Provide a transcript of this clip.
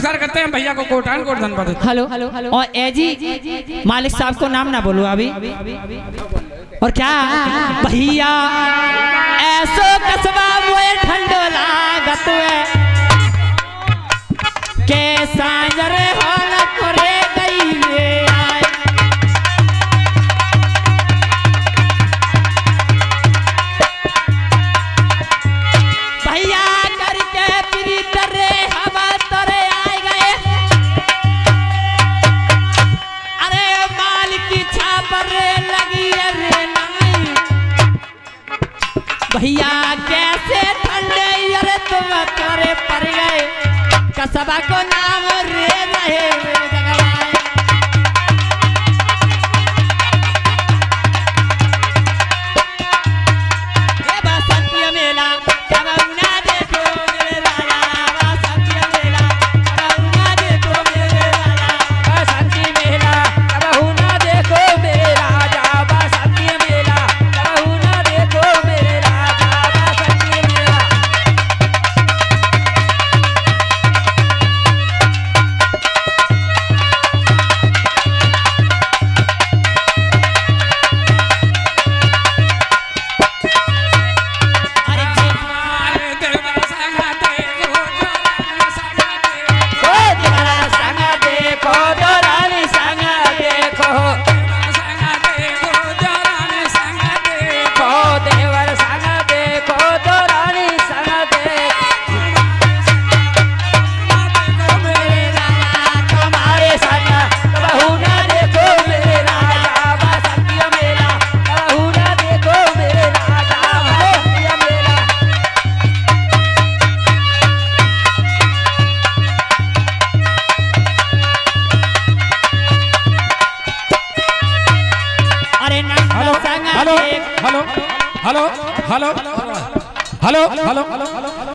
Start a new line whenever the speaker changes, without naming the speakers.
नमस्कार करते हैं भैया को कोटान कोट धन्यवाद।
हेलो और एजी मालिक साहब को नाम ना बोलो अभी। और क्या भैया ऐसो कसबा मोए ठंडो लागत है के सांजरे होल करे गई आए। भैया करके प्रीत रे हवा तोरे आए गए। अरे माल की छाप रे लगी रे नहीं। भैया कैसे ठंडे अरे तुम तोरे पर गए कसबा को नाम रे रहे जगवाए। ये बसंती मेला कब ना देखो मेरे राजा। बसंती मेला कब ना देखो मेरे राजा।
बसंती मेला कबहू ना देखो मेरे राजा। बसंती मेला कबहू ना देखो मेरे राजा। बसंती मेला
अरे
देवर संग देखो
ओ देवरा संग देखो दोरानी संग देखो।
देवर संग देखो दोरानी संग देखो।
मेरे राजा तुम्हारे संग
कबहू ना देखो मेरे राजा। बसंती मेला कबहू ना देखो मेरे राजा। बसंती मेला
अरे नंद संग
हेलो
देख।
Hello hello hello hello hello hello